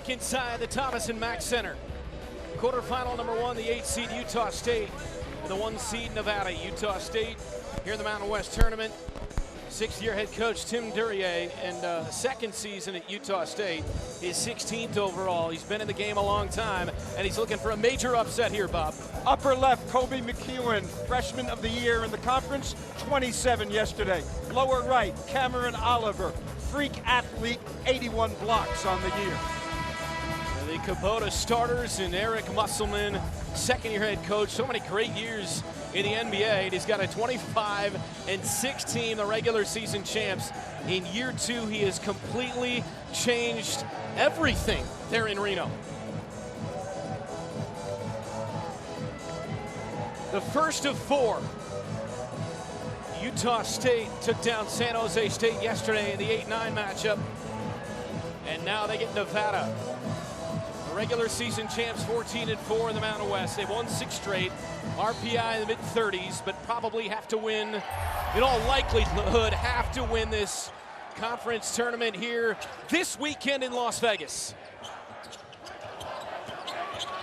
back inside the Thomas and Mack Center. Quarterfinal number 1, the 8 seed Utah State, and the 1 seed Nevada. Utah State here in the Mountain West Tournament. 6th-year head coach Tim Duryea, and second season at Utah State, his 16th overall. He's been in the game a long time, and he's looking for a major upset here, Bob. Upper left, Kobe McEwen, freshman of the year in the conference, 27 yesterday. Lower right, Cameron Oliver, freak athlete, 81 blocks on the year. The Kubota starters and Eric Musselman, second-year head coach. So many great years in the NBA. He's got a 25-6 team, the regular season champs. In year 2, he has completely changed everything there in Reno. The first of 4. Utah State took down San Jose State yesterday in the 8-9 matchup. And now they get Nevada. The regular season champs, 14-4 in the Mountain West. They've won 6 straight. RPI in the mid-30s, but probably have to win, in all likelihood, have to win this conference tournament here this weekend in Las Vegas.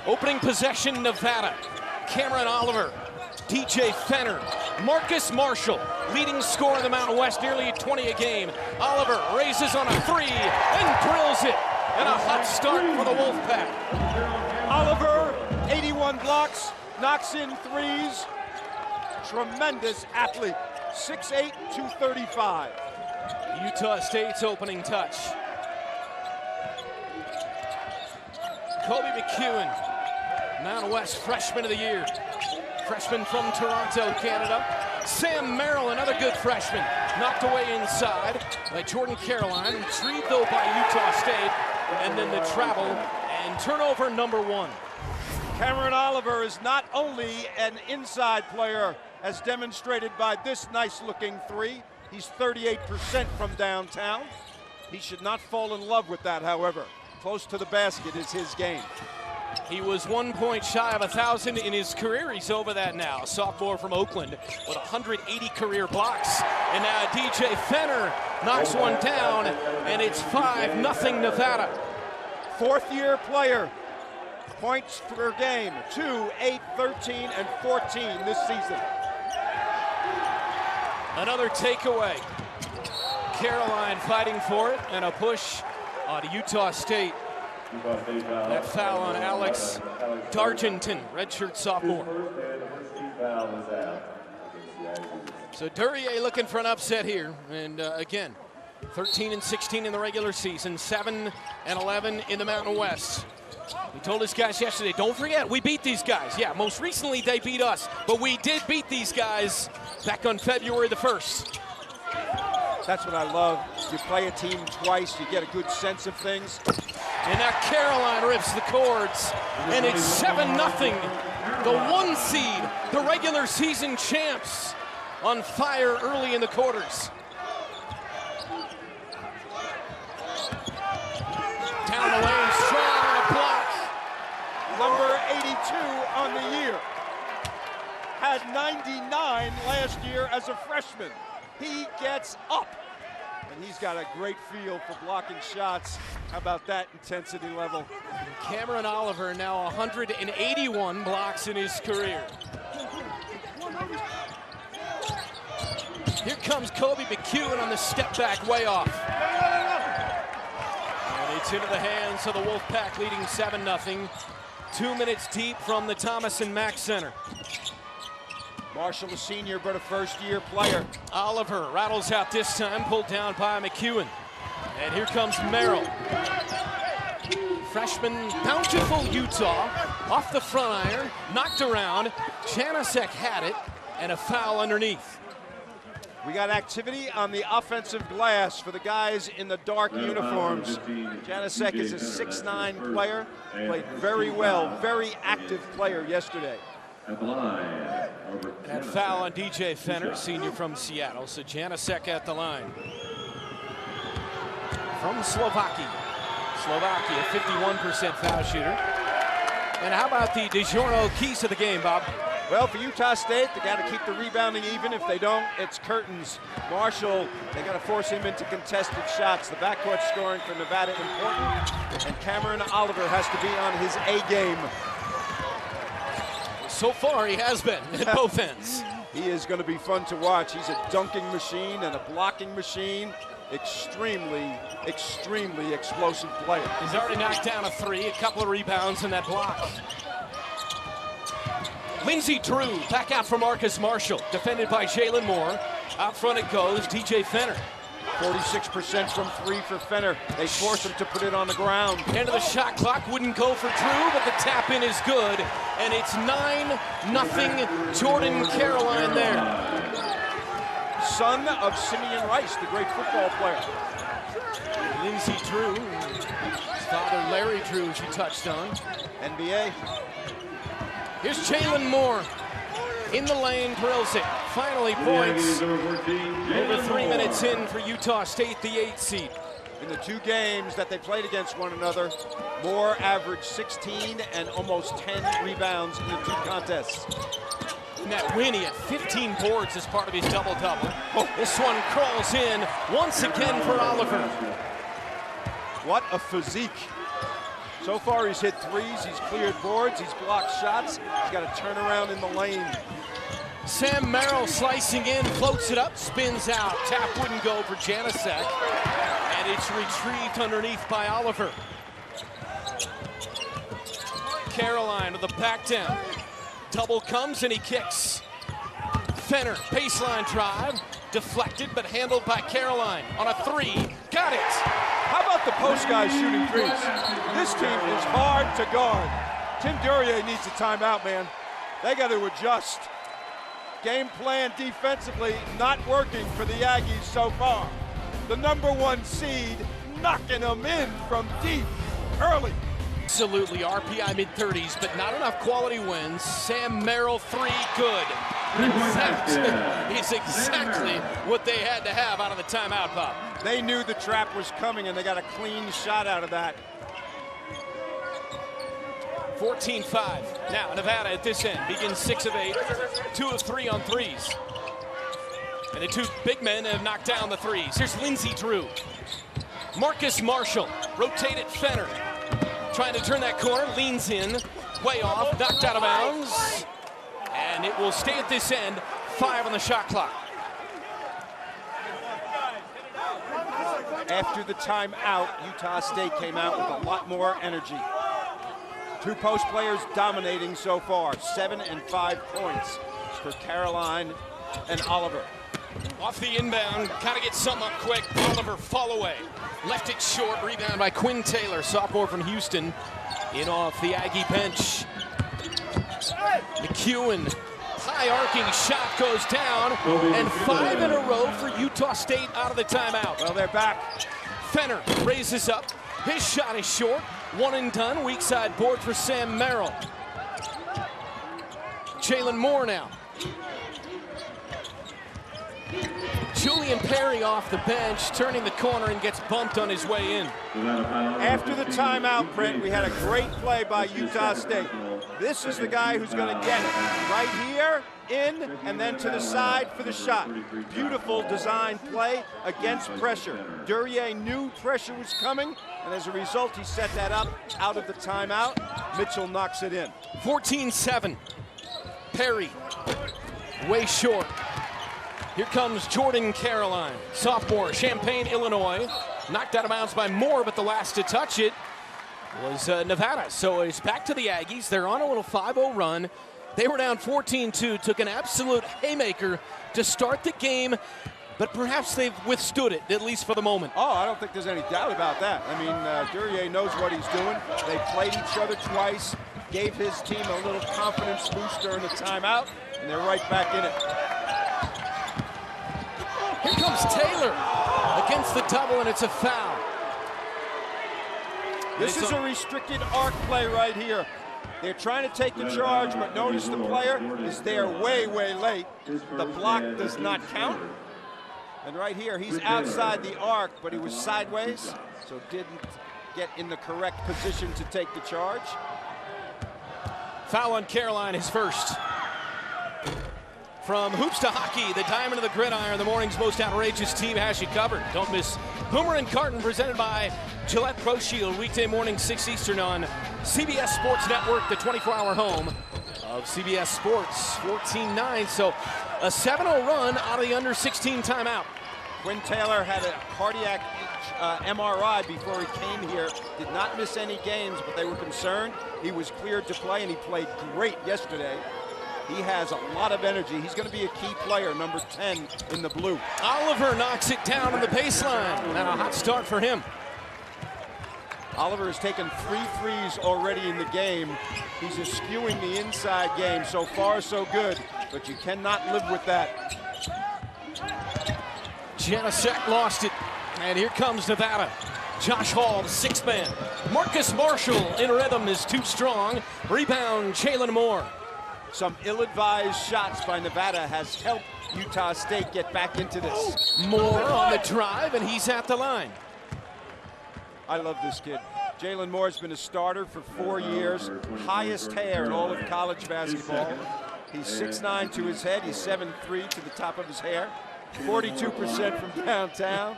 Opening possession, Nevada. Cameron Oliver, DJ Fenner, Marcus Marshall, leading scorer in the Mountain West, nearly 20 a game. Oliver raises on a 3 and drills it. And a hot start for the Wolfpack. Oliver, 81 blocks, knocks in 3s. Tremendous athlete, 6'8", 235. Utah State's opening touch. Kobe McEwen, Mountain West freshman of the year. Freshman from Toronto, Canada. Sam Merrill, another good freshman, knocked away inside by Jordan Caroline. Retrieved though by Utah State. And then the travel and turnover number 1. Cameron Oliver is not only an inside player, as demonstrated by this nice-looking 3. He's 38% from downtown. He should not fall in love with that, however. Close to the basket is his game. He was 1 point shy of 1,000 in his career. He's over that now. Sophomore from Oakland with 180 career blocks. And now DJ Fenner knocks one down, and it's 5-0 Nevada. 4th-year player. Points per game, 2, 8, 13, and 14 this season. Another takeaway. Caroline fighting for it, and a push on Utah State. That foul on Alex Dargenton, redshirt sophomore. So Duryea looking for an upset here, and again, 13-16 in the regular season, 7-11 in the Mountain West. He told his guys yesterday, don't forget, we beat these guys. Yeah, most recently they beat us, but we did beat these guys back on February the 1st. That's what I love. You play a team twice, you get a good sense of things. And now Caroline rips the cords, and it's 7-0. The 1 seed, the regular season champs, on fire early in the quarters. Down the lane, strong on a block. Number 82 on the year. Had 99 last year as a freshman. He gets up. And he's got a great feel for blocking shots. How about that intensity level? Cameron Oliver now 181 blocks in his career. Here comes Kobe McEwen on the step back, way off. And it's into the hands of the Wolfpack, leading 7-0. 2 minutes deep from the Thomas and Mack Center. Marshall, a senior, but a first-year player. Oliver rattles out this time, pulled down by McEwen. And here comes Merrill. Freshman, Bountiful, Utah, off the front iron, knocked around. Janasek had it, and a foul underneath. We got activity on the offensive glass for the guys in the dark uniforms. Janasek is a 6'9" player, played very well, very active player yesterday. That foul on DJ Fenner, senior from Seattle. So Janasek at the line. From Slovakia. Slovakia, 51% foul shooter. And how about the DiGiorno keys to the game, Bob? Well, for Utah State, they got to keep the rebounding even. If they don't, it's curtains. Marshall, they got to force him into contested shots. The backcourt scoring for Nevada important, and Cameron Oliver has to be on his A game. So far, he has been at both ends. He is going to be fun to watch. He's a dunking machine and a blocking machine. Extremely, extremely explosive player. He's already knocked down a three, a couple of rebounds in that block. Lindsey Drew back out for Marcus Marshall, defended by Jalen Moore. Out front it goes, DJ Fenner. 46% from three for Fenner. They force him to put it on the ground. End of the shot clock, wouldn't go for Drew, but the tap in is good. And it's 9-0 Jordan Caroline there. Son of Simeon Rice, the great football player. Lindsey Drew, his father Larry Drew, she touched on. NBA. Here's Jalen Moore in the lane, drills it. Finally points. Over 3 minutes in for Utah State, the 8th seed. In the two games that they played against one another, Moore averaged 16 and almost 10 rebounds in the two contests. In that win, he had 15 boards as part of his double-double. Oh, this one crawls in once again for Oliver. What a physique. So far, he's hit threes, he's cleared boards, he's blocked shots. He's got to turn around in the lane. Sam Merrill slicing in, floats it up, spins out. Tap wouldn't go for Janasek, and it's retrieved underneath by Oliver. Caroline with the back down. Double comes and he kicks. Fenner, baseline drive, deflected but handled by Caroline on a three. Got it! How about the post guys shooting threes? This team is hard to guard. Tim Duryea needs a timeout, man. They got to adjust. Game plan defensively not working for the Aggies so far. The #1 seed knocking them in from deep early. Absolutely, RPI mid-30s, but not enough quality wins. Sam Merrill, three, good. He's exactly what they had to have out of the timeout, Bob. They knew the trap was coming, and they got a clean shot out of that. 14-5. Now, Nevada at this end begins 6 of 8, 2 of 3 on threes. And the two big men have knocked down the threes. Here's Lindsey Drew. Marcus Marshall, rotated Fenner. Trying to turn that corner, leans in, way off, knocked out of bounds. And it will stay at this end, 5 on the shot clock. After the timeout, Utah State came out with a lot more energy. Two post players dominating so far, 7 and 5 points for Caroline and Oliver. Off the inbound, gotta get something up quick. Oliver, fall away. Left it short, rebound by Quinn Taylor, sophomore from Houston. In off the Aggie bench. McEwen, high arcing shot goes down, and 5 in a row for Utah State out of the timeout. Well, they're back. Fenner raises up, his shot is short, 1 and done, weak side board for Sam Merrill. Jalen Moore now. Julian Perry off the bench, turning the corner and gets bumped on his way in. After the timeout, Brent, we had a great play by Utah State. This is the guy who's going to get it. Right here, in, and then to the side for the shot. Beautiful design play against pressure. Duryea knew pressure was coming, and as a result, he set that up out of the timeout. Mitchell knocks it in. 14-7. Perry, way short. Here comes Jordan Caroline, sophomore, Champaign, Illinois. Knocked out of bounds by Moore, but the last to touch it was Nevada. So it's back to the Aggies. They're on a little 5-0 run. They were down 14-2, took an absolute haymaker to start the game, but perhaps they've withstood it, at least for the moment. Oh, I don't think there's any doubt about that. I mean, Duryea knows what he's doing. They played each other twice, gave his team a little confidence boost during the timeout, and they're right back in it. Here comes Taylor against the double, and it's a foul. This is a restricted arc play right here. They're trying to take the charge, but notice the player is there way, way late. The block does not count. And right here, he's outside the arc, but he was sideways, so didn't get in the correct position to take the charge. Foul on Caroline, his first. From hoops to hockey, the diamond of the gridiron, the morning's most outrageous team has you covered. Don't miss Boomer and Carton, presented by Gillette Pro Shield, weekday morning 6 Eastern on CBS Sports Network, the 24-hour home of CBS Sports. 14-9, so a 7-0 run out of the under-16 timeout. Quinn Taylor had a cardiac MRI before he came here. Did not miss any games, but they were concerned. He was cleared to play, and he played great yesterday. He has a lot of energy. He's going to be a key player, number 10 in the blue. Oliver knocks it down on the baseline, and a hot start for him. Oliver has taken 3 threes already in the game. He's eschewing the inside game. So far, so good, but you cannot live with that. Janasek lost it, and here comes Nevada. Josh Hall, the sixth man. Marcus Marshall in rhythm is too strong. Rebound, Jalen Moore. Some ill-advised shots by Nevada has helped Utah State get back into this. Moore on the drive, and he's at the line. I love this kid. Jalen Moore's been a starter for 4 years. Highest hair in all of college basketball. He's 6'9" to his head. He's 7'3" to the top of his hair. 42% from downtown.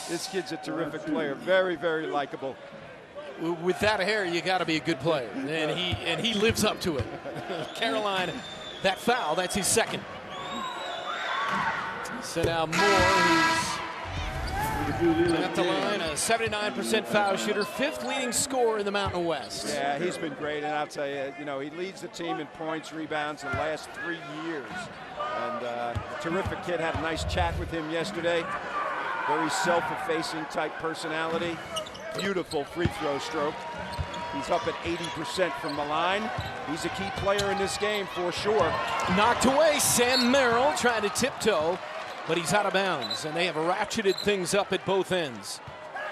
This kid's a terrific player. Very, very likable. With that hair, you got to be a good player, and he lives up to it. Caroline, that foul, that's his second. So now Moore, who's at the line, a 79% foul shooter, 5th leading scorer in the Mountain West. Yeah, he's been great, and I'll tell you, he leads the team in points, rebounds in the last 3 years. And a terrific kid. Had a nice chat with him yesterday. Very self-effacing type personality. Beautiful free throw stroke. He's up at 80% from the line. He's a key player in this game for sure. Knocked away. Sam Merrill trying to tiptoe, but he's out of bounds, and they have ratcheted things up at both ends.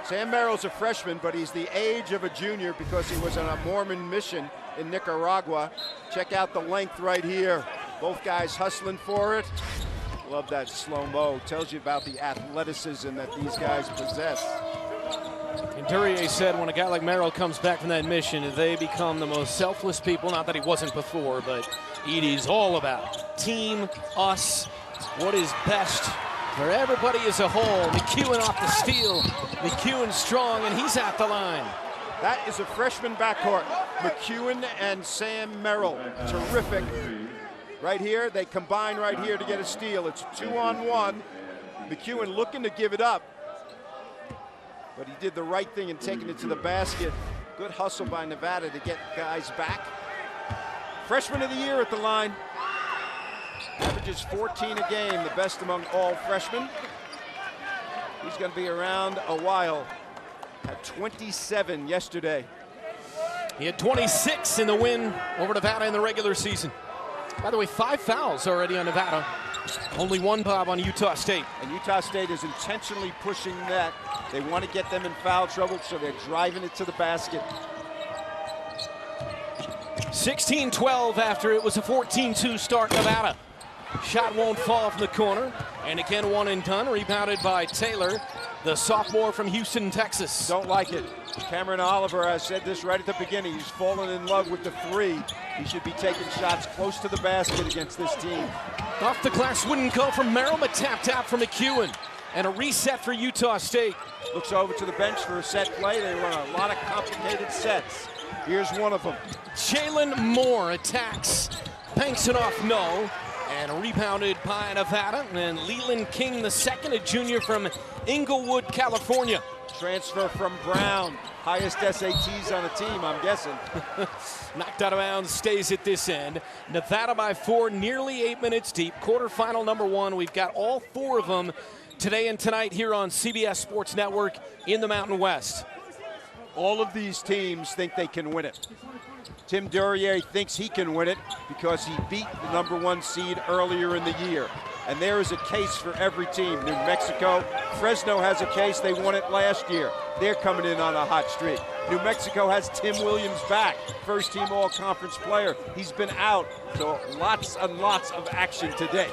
Sam Merrill's a freshman, but he's the age of a junior because he was on a Mormon mission in Nicaragua. Check out the length right here. Both guys hustling for it. Love that slow-mo. Tells you about the athleticism that these guys possess. And Duryea said when a guy like Merrill comes back from that mission, they become the most selfless people. Not that he wasn't before, but it is all about team, us, what is best for everybody as a whole. McEwen off the steal. McEwen strong, and he's at the line. That is a freshman backcourt. McEwen and Sam Merrill. Terrific. Right here, they combine right here to get a steal. It's 2-on-1. McEwen looking to give it up, but he did the right thing in taking it to the basket. Good hustle by Nevada to get guys back. Freshman of the year at the line. Averages 14 a game, the best among all freshmen. He's going to be around a while. Had 27 yesterday. He had 26 in the win over Nevada in the regular season. By the way, 5 fouls already on Nevada. Only 1, Bob, on Utah State. And Utah State is intentionally pushing that. They want to get them in foul trouble, so they're driving it to the basket. 16-12 after it was a 14-2 start, Nevada. Shot won't fall from the corner. And again, 1 and done, rebounded by Taylor, the sophomore from Houston, Texas. Don't like it. Cameron Oliver, I said this right at the beginning, he's fallen in love with the 3. He should be taking shots close to the basket against this team. Off the glass wouldn't go from Merrill, but tapped out from McEwen. And a reset for Utah State. Looks over to the bench for a set play. They run a lot of complicated sets. Here's one of them. Jalen Moore attacks, banks it off, no. And rebounded by Nevada. And Leland King II, a junior from Inglewood, California. Transfer from Brown. Highest SATs on the team, I'm guessing. Knocked out of bounds, stays at this end. Nevada by 4, nearly 8 minutes deep. Quarterfinal number 1. We've got all 4 of them today and tonight here on CBS Sports Network in the Mountain West. All of these teams think they can win it. Tim Duryea thinks he can win it because he beat the number 1 seed earlier in the year. And there is a case for every team. New Mexico, Fresno has a case. They won it last year. They're coming in on a hot streak. New Mexico has Tim Williams back, first-team all-conference player. He's been out, so lots and lots of action today.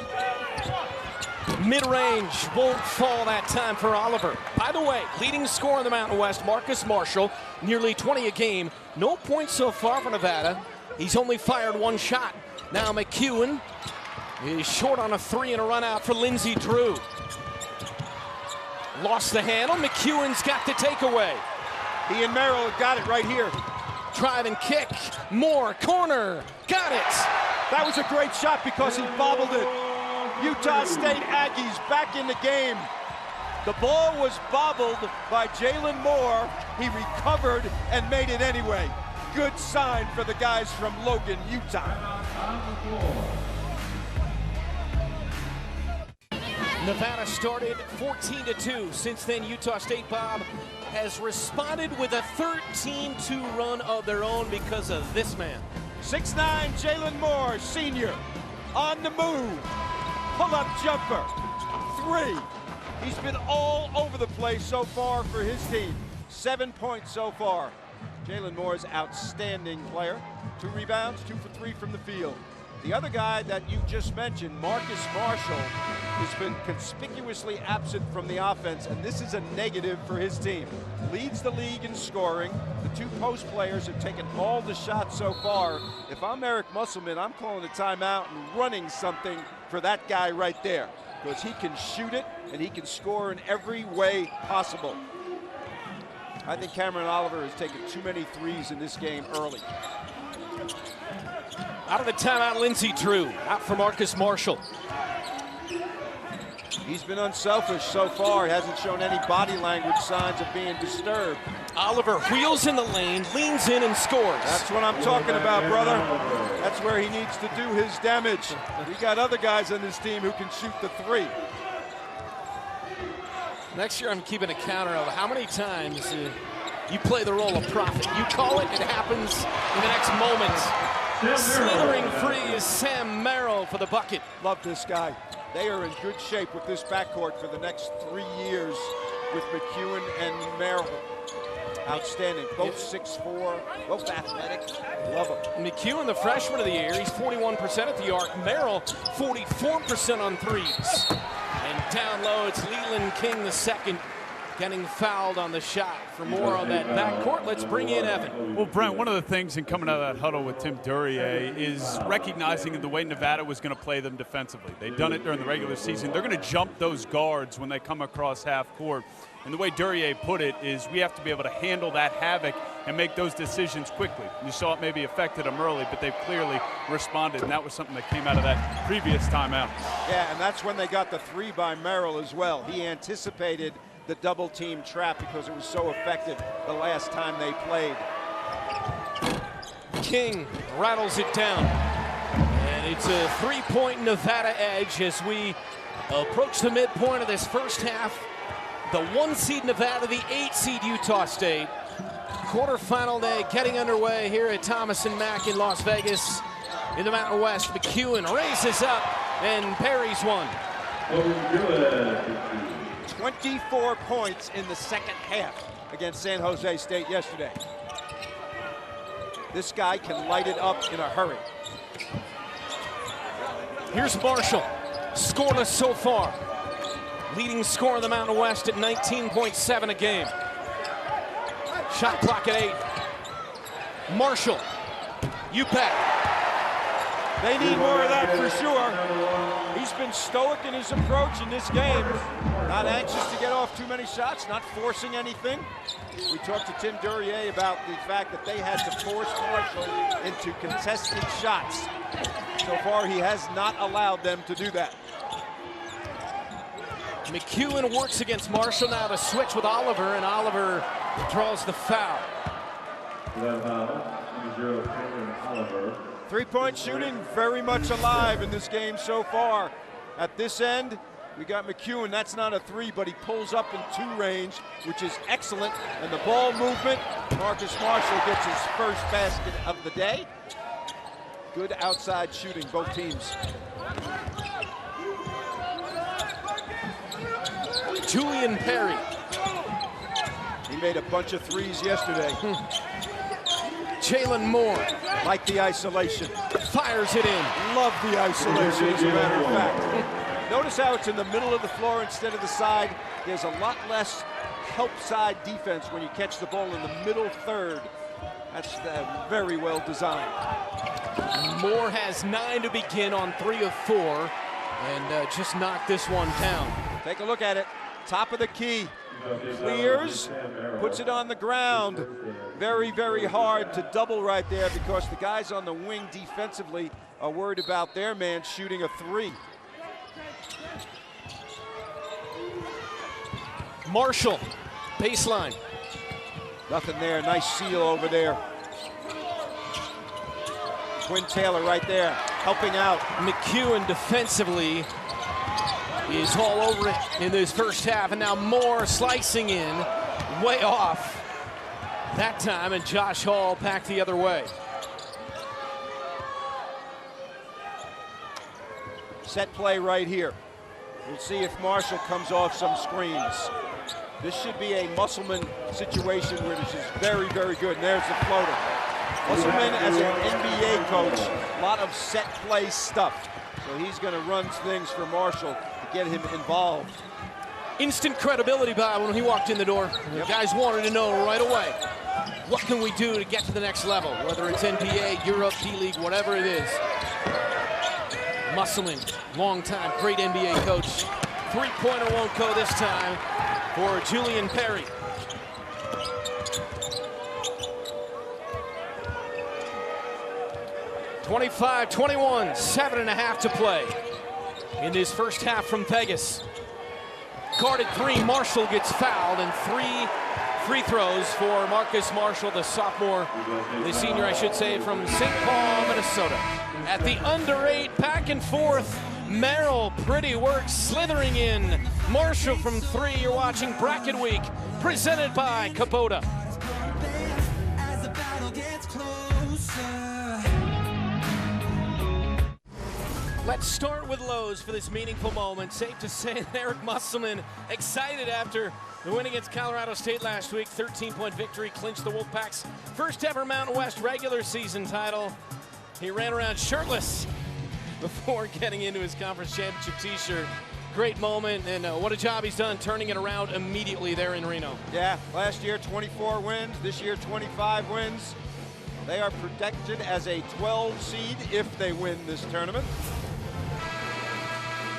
Mid-range won't fall that time for Oliver. By the way, leading scorer in the Mountain West, Marcus Marshall, nearly 20 a game. No points so far for Nevada. He's only fired 1 shot. Now McEwen He's short on a three and a run out for Lindsey Drew. Lost the handle. McEwen's got the takeaway. He and Merrill got it right here. Drive and kick. Moore, corner. Got it. That was a great shot because he bobbled it. Utah State Aggies back in the game. The ball was bobbled by Jalen Moore. He recovered and made it anyway. Good sign for the guys from Logan, Utah. Nevada started 14-2. Since then, Utah State, Bob, has responded with a 13-2 run of their own because of this man. 6'9" Jalen Moore, senior, on the move. Pull-up jumper, three. He's been all over the place so far for his team. 7 points so far. Jalen Moore's outstanding player. 2 rebounds, 2 for 3 from the field. The other guy that you just mentioned, Marcus Marshall, has been conspicuously absent from the offense, and this is a negative for his team. Leads the league in scoring. The 2 post players have taken all the shots so far. If I'm Eric Musselman, I'm calling a timeout and running something for that guy right there, because he can shoot it and he can score in every way possible. I think Cameron Oliver has taken too many threes in this game early. Out of the timeout, Lindsey Drew. Out for Marcus Marshall. He's been unselfish so far. He hasn't shown any body language signs of being disturbed. Oliver wheels in the lane, leans in and scores. That's what I'm talking about, brother. That's where he needs to do his damage. We got other guys on this team who can shoot the three. Next year, I'm keeping a counter of how many times you play the role of prophet. You call it, it happens in the next moment. Slithering free is Sam Merrill for the bucket. Love this guy. They are in good shape with this backcourt for the next 3 years with McEwen and Merrill. Outstanding. Both 6'4", both athletic. Love them. McEwen, the freshman of the year, he's 41% at the arc. Merrill, 44% on threes. And down low, it's Leland King II getting fouled on the shot. For more on that backcourt, let's bring in Evan. Well, Brent, one of the things in coming out of that huddle with Tim Duryea is recognizing the way Nevada was going to play them defensively. They've done it during the regular season. They're going to jump those guards when they come across half court. And the way Duryea put it is we have to be able to handle that havoc and make those decisions quickly. You saw it maybe affected them early, but they've clearly responded, and that was something that came out of that previous timeout. Yeah, and that's when they got the three by Merrill as well. He anticipated the double team trap because it was so effective the last time they played. King rattles it down. And it's a three-point Nevada edge as we approach the midpoint of this first half. The 1 seed Nevada, the 8 seed Utah State. Quarterfinal day getting underway here at Thomas & Mack in Las Vegas. In the Mountain West, McEwen raises up and parries one. 24 points in the second half against San Jose State yesterday. This guy can light it up in a hurry. Here's Marshall, scoreless so far. Leading scorer in the Mountain West at 19.7 a game. Shot clock at 8. Marshall, you bet. They need more of that for sure. He's been stoic in his approach in this game. Not anxious to get off too many shots, not forcing anything. We talked to Tim Duryea about the fact that they had to force Marshall into contested shots. So far, he has not allowed them to do that. McEwen works against Marshall now to switch with Oliver, and Oliver draws the foul. Three-point shooting very much alive in this game so far. At this end, we got McEwen. That's not a three, but he pulls up in 2 range, which is excellent. And the ball movement, Marcus Marshall gets his first basket of the day. Good outside shooting, both teams. Julian Perry. He made a bunch of threes yesterday. Jalen Moore. Like the isolation. Fires it in. Love the isolation, as a matter of fact. Notice how it's in the middle of the floor instead of the side. There's a lot less help side defense when you catch the ball in the middle third That's very well designed. Moore has 9 to begin on 3 of 4, and just knocked this one down. Take a look at it. Top of the key. Clears, puts it on the ground. Very, very hard to double right there because the guys on the wing defensively are worried about their man shooting a 3. Marshall, baseline. Nothing there. Nice seal over there. Quinn Taylor right there, helping out. McEwen defensively is all over it in this first half, and now Moore slicing in, way off that time, and Josh Hall back the other way. Set play right here. We'll see if Marshall comes off some screens. This should be a Musselman situation where this is very, very good. And there's the floater. Musselman, as an NBA coach, a lot of set play stuff. So he's going to run things for Marshall to get him involved. Instant credibility by when he walked in the door. The guys wanted to know right away, what can we do to get to the next level? Whether it's NBA, Europe, D-League, whatever it is. Musselman, long time, great NBA coach. Three-pointer won't go this time for Julian Perry. (25-21), 7.5 to play in this first half from Vegas. Guarded 3, Marshall gets fouled, and 3 free throws for Marcus Marshall, the sophomore, the senior, I should say, from St. Paul, Minnesota. At the under 8, back and forth, Merrill, pretty work, slithering in. Marshall from 3, you're watching Bracket Week, presented by Kubota. Let's start with Lowe's for this meaningful moment. Safe to say that Eric Musselman excited after the win against Colorado State last week. 13-point victory clinched the Wolfpack's first ever Mountain West regular season title. He ran around shirtless before getting into his conference championship t-shirt. Great moment, and what a job he's done turning it around immediately there in Reno. Yeah, last year 24 wins, this year 25 wins. They are projected as a 12 seed if they win this tournament.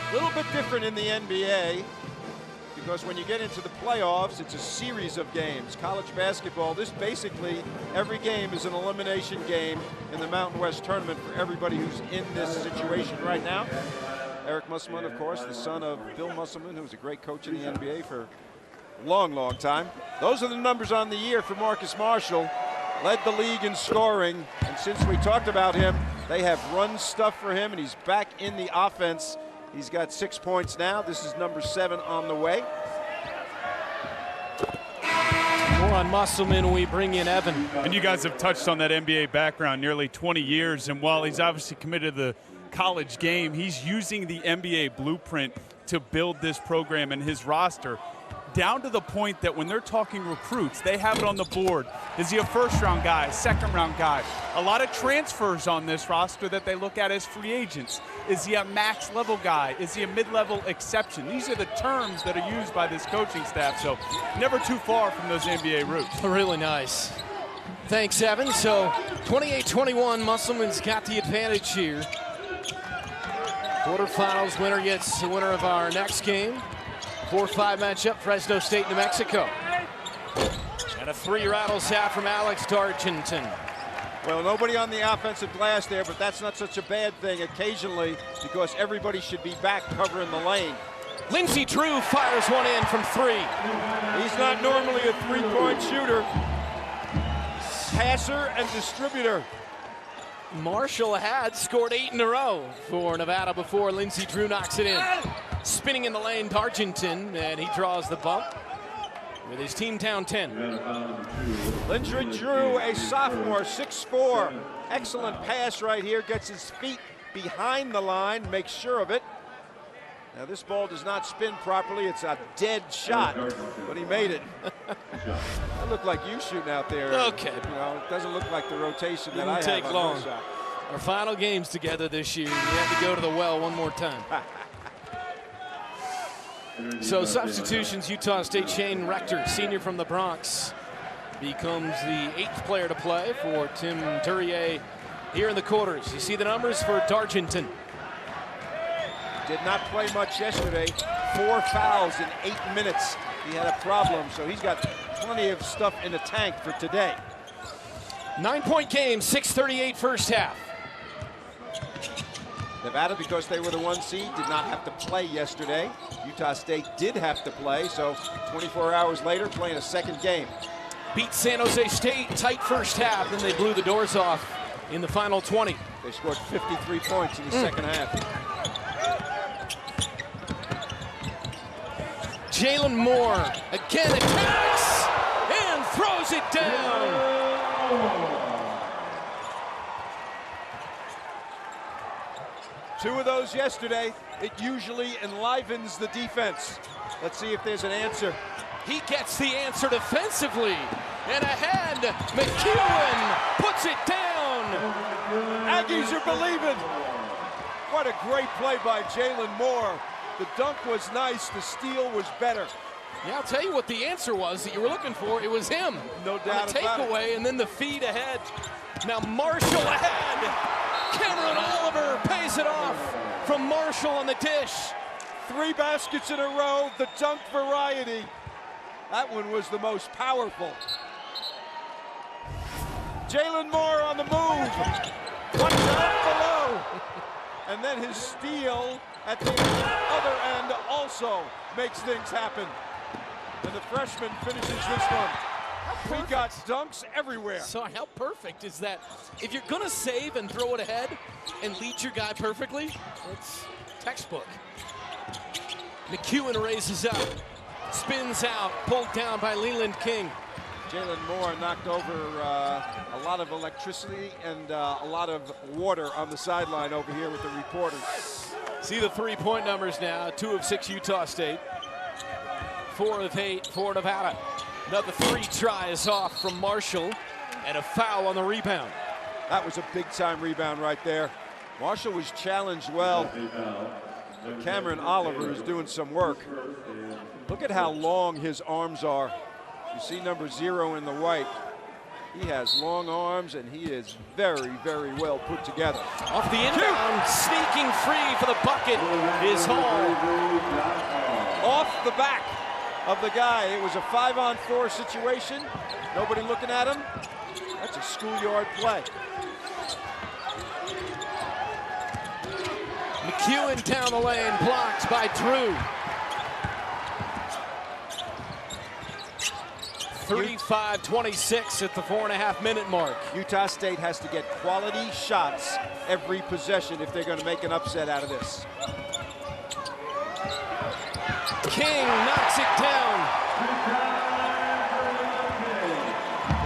A little bit different in the NBA because when you get into the playoffs, it's a series of games. College basketball, this basically, every game is an elimination game in the Mountain West tournament for everybody who's in this situation right now. Eric Musselman, of course, the son of Bill Musselman, who was a great coach in the NBA for a long, long time. Those are the numbers on the year for Marcus Marshall. Led the league in scoring, and since we talked about him, they have run stuff for him, and he's back in the offense. He's got 6 points now. This is number 7 on the way. More on Musselman, we bring in Evan. And you guys have touched on that NBA background, nearly 20 years, and while he's obviously committed to the college game, he's using the NBA blueprint to build this program and his roster, down to the point that when they're talking recruits, they have it on the board. Is he a first-round guy, second-round guy? A lot of transfers on this roster that they look at as free agents. Is he a max-level guy? Is he a mid-level exception? These are the terms that are used by this coaching staff, so never too far from those NBA roots. Really nice. Thanks, Evan. So 28-21, Musselman's got the advantage here. Quarterfinals winner gets the winner of our next game. 4-5 matchup, Fresno State, New Mexico. And a 3 rattles out from Alex Dargenton. Well, nobody on the offensive glass there, but that's not such a bad thing occasionally because everybody should be back covering the lane. Lindsey Drew fires one in from 3. He's not normally a three-point shooter. Passer and distributor. Marshall had scored 8 in a row for Nevada before Lindsey Drew knocks it in. Spinning in the lane, Dargenton, and he draws the bump with his team down 10. Lindsey Drew, a sophomore, 6'4". Excellent pass right here, gets his feet behind the line, makes sure of it. Now this ball does not spin properly, it's a dead shot, but he made it. That looked like you shooting out there. Okay. You know, it doesn't look like the rotation that I have. Didn't take long. On shot. Our final games together this year, we have to go to the well one more time. So substitutions, Utah State, Shane Rector, senior from the Bronx, becomes the 8th player to play for Tim Duryea here in the quarters. You see the numbers for Dargenton. Did not play much yesterday. 4 fouls in 8 minutes. He had a problem, so he's got plenty of stuff in the tank for today. 9-point game, 6:38 first half. Nevada, because they were the 1 seed, did not have to play yesterday. Utah State did have to play, so 24 hours later, playing a second game. Beat San Jose State, tight first half, then they blew the doors off in the final 20. They scored 53 points in the second half. Jalen Moore again attacks and throws it down. Two of those yesterday. It usually enlivens the defense. Let's see if there's an answer. He gets the answer defensively. And ahead, McEwen puts it down. Aggies are believing. What a great play by Jalen Moore. The dunk was nice, the steal was better. Yeah, I'll tell you what the answer was that you were looking for. It was him. No doubt the about it. takeaway and then the feed ahead. Now Marshall ahead. Cameron Oliver pays it off from Marshall on the dish. 3 baskets in a row, the dunk variety. That one was the most powerful. Jalen Moore on the move. One shot below. And then his steal at the other end also makes things happen. And the freshman finishes this one. We got dunks everywhere. So how perfect is that? If you're gonna save and throw it ahead and lead your guy perfectly, it's textbook. McEwen raises up, spins out, pulled down by Leland King. Jalen Moore knocked over a lot of electricity and a lot of water on the sideline over here with the reporters. See the 3-point numbers now. 2 of 6 Utah State. 4 of 8 for Nevada. Another 3 tries off from Marshall and a foul on the rebound. That was a big-time rebound right there. Marshall was challenged well. Cameron Oliver is doing some work. Look at how long his arms are. You see number 0 in the white. He has long arms, and he is very, very well put together. Off the inbound, sneaking free for the bucket is Hall. Off the back of the guy. It was a 5-on-4 situation. Nobody looking at him. That's a schoolyard play. McEwen down the lane, blocked by Drew. 35-26 at the 4.5-minute mark. Utah State has to get quality shots every possession if they're going to make an upset out of this. King knocks it down.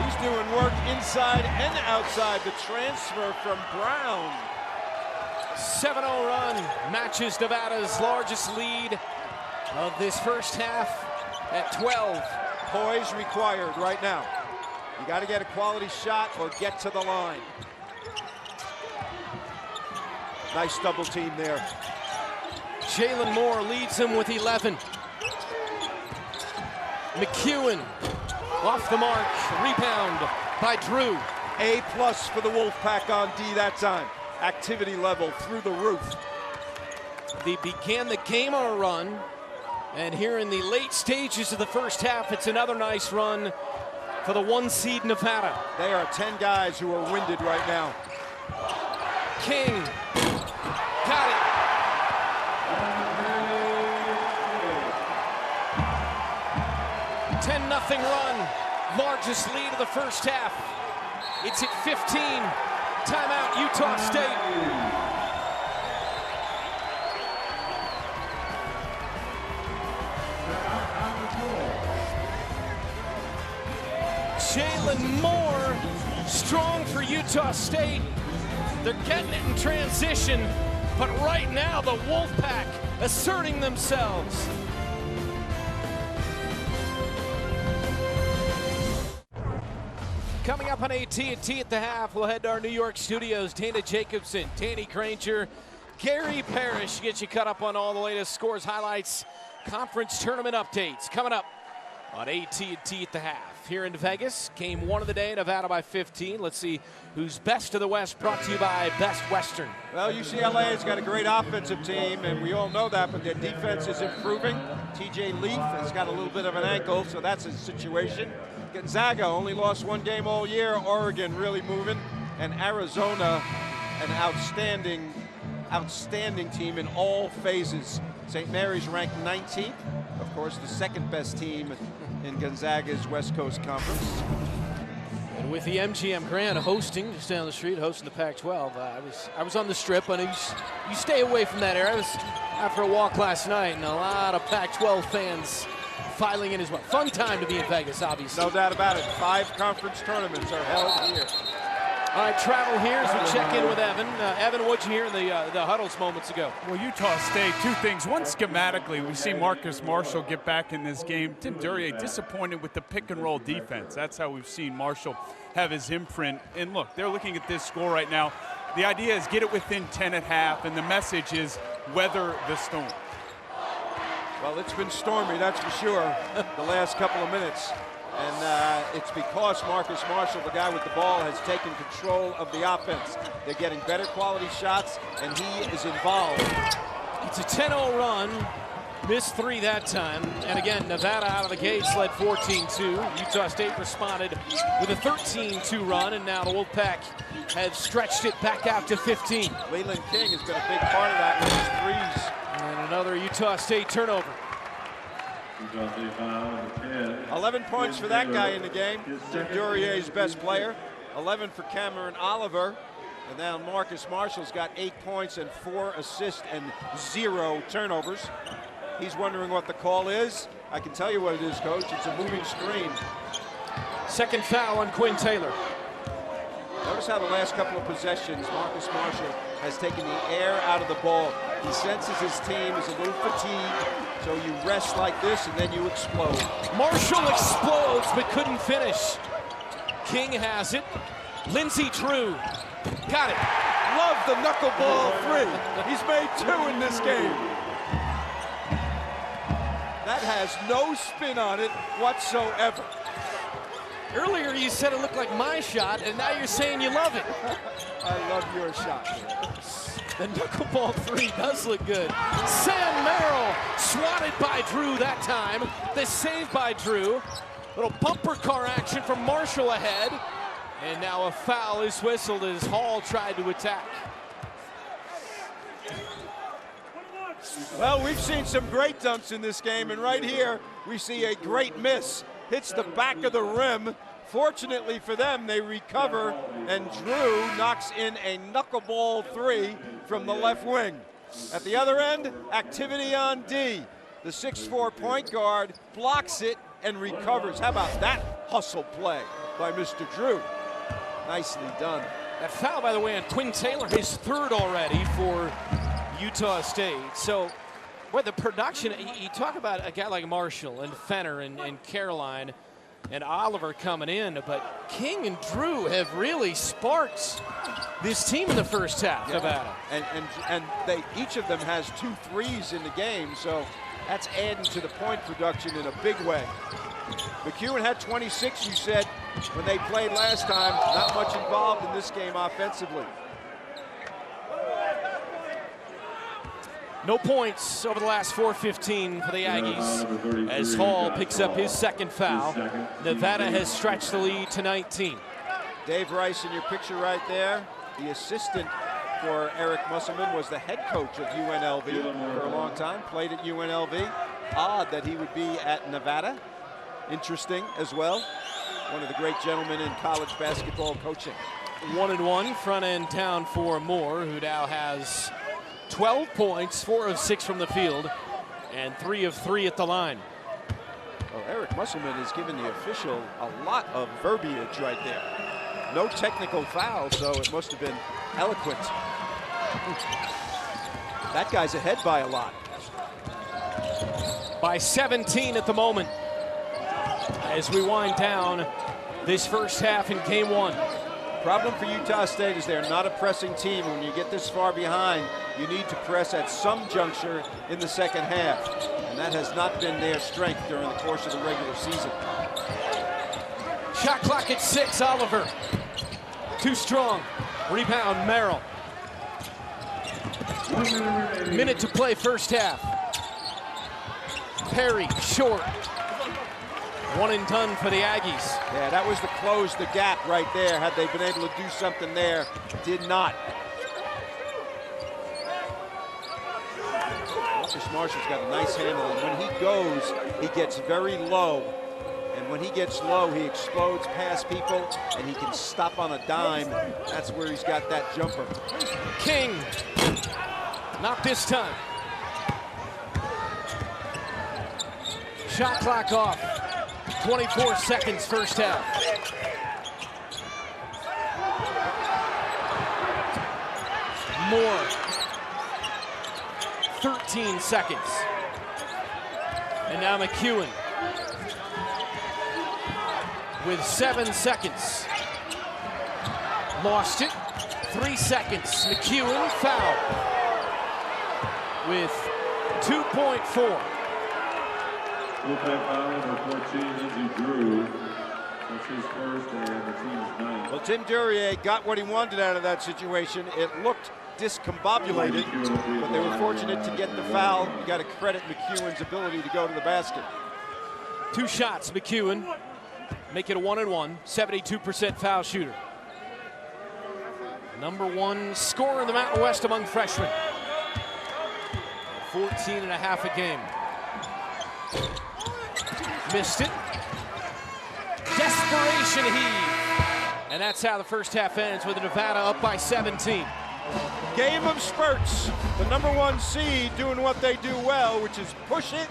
He's doing work inside and outside. The transfer from Brown. 7-0 run matches Nevada's largest lead of this first half at 12. Poise required right now. You got to get a quality shot or get to the line. Nice double team there. Jalen Moore leads him with 11. McEwen off the mark, rebound by Drew. A+ for the Wolfpack on D that time. Activity level through the roof. They began the game on a run, and here in the late stages of the first half, it's another nice run for the 1 seed Nevada. They are 10 guys who are winded right now. King got it. Nothing run, largest lead of the first half. It's at 15. Timeout, Utah State. Jalen Moore, strong for Utah State. They're getting it in transition, but right now the Wolfpack asserting themselves. Coming up on AT&T at the half, we'll head to our New York studios. Dana Jacobson, Danny Granger, Gary Parrish get you caught up on all the latest scores, highlights, conference tournament updates coming up on AT&T at the half. here in Vegas. Game 1 of the day, Nevada by 15. Let's see who's best of the West, brought to you by Best Western. Well, UCLA has got a great offensive team, and we all know that, but their defense is improving. TJ Leaf has got a little bit of an ankle, so that's a situation. Gonzaga only lost 1 game all year. Oregon really moving, and Arizona, an outstanding team in all phases. St. Mary's ranked 19th, of course, the second best team in Gonzaga's West Coast Conference. And with the MGM Grand hosting, just down the street, hosting the Pac-12, I was on the Strip, and you stay away from that area. I was out for a walk last night, and a lot of Pac-12 fans filing in as well. Fun time to be in Vegas, obviously. No doubt about it. 5 conference tournaments are held here. All right, travel here as we check in with Evan. Evan, what'd you hear in the huddles moments ago? Well, Utah State, 2 things. One, schematically, we see Marcus Marshall get back in this game. Tim Duryea disappointed with the pick-and-roll defense. That's how we've seen Marshall have his imprint. And look, they're looking at this score right now. The idea is get it within 10 at half, and the message is weather the storm. Well, it's been stormy, that's for sure, the last couple of minutes. And it's because Marcus Marshall, the guy with the ball, has taken control of the offense. They're getting better quality shots, and he is involved. It's a 10-0 run. Missed 3 that time. And again, Nevada out of the gates led 14-2. Utah State responded with a 13-2 run, and now the Wolfpack have stretched it back out to 15. Leland King has been a big part of that with his threes. And another Utah State turnover. 11 points for that guy in the game. Tim Duryea's best player. 11 for Cameron Oliver. And now Marcus Marshall's got 8 points and 4 assists and 0 turnovers. He's wondering what the call is. I can tell you what it is, Coach. It's a moving screen. Second foul on Quinn Taylor. Notice how the last couple of possessions, Marcus Marshall has taken the air out of the ball. He senses his team is a little fatigued, so you rest like this and then you explode. Marshall explodes but couldn't finish. King has it. Lindsey Drew got it. Love the knuckleball 3. He's made 2 in this game. That has no spin on it whatsoever. Earlier you said it looked like my shot, and now you're saying you love it. I love your shot. The knuckleball 3 does look good. Sam Merrill swatted by Drew that time. The save by Drew. Little bumper car action from Marshall ahead. And now a foul is whistled as Hall tried to attack. Well, we've seen some great dunks in this game, and right here we see a great miss. Hits the back of the rim. Fortunately for them, they recover, and Drew knocks in a knuckleball 3 from the left wing. At the other end, activity on D. The 6'4" point guard blocks it and recovers. How about that hustle play by Mr. Drew? Nicely done. That foul, by the way, on Quinn Taylor, his 3rd already for Utah State. So, boy, the production, you talk about a guy like Marshall and Fenner and Caroline and Oliver coming in, but King and Drew have really sparked this team in the first half, Nevada. And they, each of them has 2 threes in the game, so that's adding to the point production in a big way. McEwen had 26, you said, when they played last time. Not much involved in this game offensively. No points over the last 4:15 for the Aggies as Hall picks up his 2nd foul. Nevada has stretched the lead to 19. Dave Rice in your picture right there. The assistant for Eric Musselman was the head coach of UNLV for a long time, played at UNLV. Odd that he would be at Nevada. Interesting as well. One of the great gentlemen in college basketball coaching. 1-1, front end down for Moore, who now has 12 points, 4 of 6 from the field, and 3 of 3 at the line. Well, Eric Musselman has given the official a lot of verbiage right there. No technical foul, so it must have been eloquent. That guy's ahead by a lot. By 17 at the moment as we wind down this first half in game 1. Problem for Utah State is they're not a pressing team. When you get this far behind, you need to press at some juncture in the second half. And that has not been their strength during the course of the regular season. Shot clock at 6, Oliver. Too strong. Rebound, Merrill. Minute to play first half. Perry, short. One and done for the Aggies. Yeah, that was to close the gap right there. Had they been able to do something there, did not. Marcus Marshall's got a nice handle, and when he goes, he gets very low. And when he gets low, he explodes past people, and he can stop on a dime. That's where he's got that jumper. King, not this time. Shot clock off. 24 seconds first half. Moore. 13 seconds. And now McEwen with 7 seconds. Lost it. 3 seconds. McEwen foul with 2.4. Well, Tim Duryea got what he wanted out of that situation. It looked discombobulated, but they were fortunate to get the foul. You got to credit McEwen's ability to go to the basket. 2 shots, McEwen. Make it a 1-and-1, 72% foul shooter. #1 scorer in the Mountain West among freshmen. 14.5 a game. Missed it. Desperation heave. And that's how the first half ends, with Nevada up by 17. Game of spurts. The #1 seed doing what they do well, which is push it,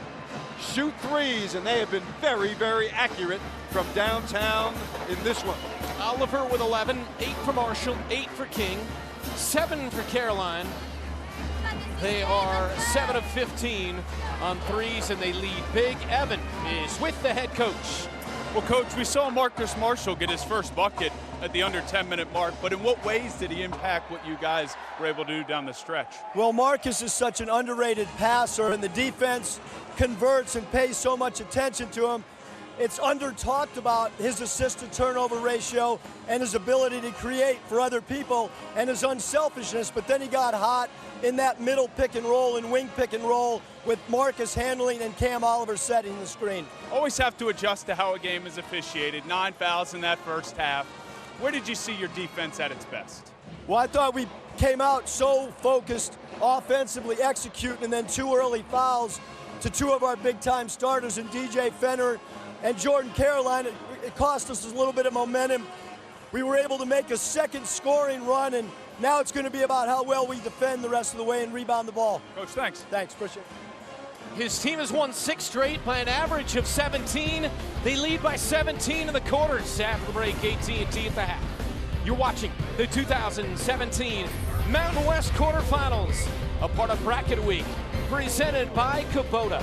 shoot threes, and they have been very, very accurate from downtown in this one. Oliver with 11, 8 for Marshall, 8 for King, 7 for Caroline. They are 7 of 15 on threes, and they lead big. Evan is with the head coach. Well, Coach, we saw Marcus Marshall get his first bucket at the under 10-minute mark, but in what ways did he impact what you guys were able to do down the stretch? Well, Marcus is such an underrated passer, and the defense converts and pays so much attention to him. It's under-talked about his assist-to-turnover ratio and his ability to create for other people and his unselfishness, but then he got hot in that middle pick and roll and wing pick and roll with Marcus handling and Cam Oliver setting the screen. Always have to adjust to how a game is officiated. 9 fouls in that first half. Where did you see your defense at its best? Well, I thought we came out so focused offensively, executing, and then 2 early fouls to 2 of our big-time starters in DJ Fenner and Jordan Caroline. It cost us a little bit of momentum. We were able to make a second scoring run, and now it's going to be about how well we defend the rest of the way and rebound the ball. Coach, thanks. Thanks, appreciate it. His team has won 6 straight by an average of 17. They lead by 17 in the quarters. After the break, AT&T at the half. You're watching the 2017 Mountain West quarterfinals, a part of Bracket Week, presented by Kubota.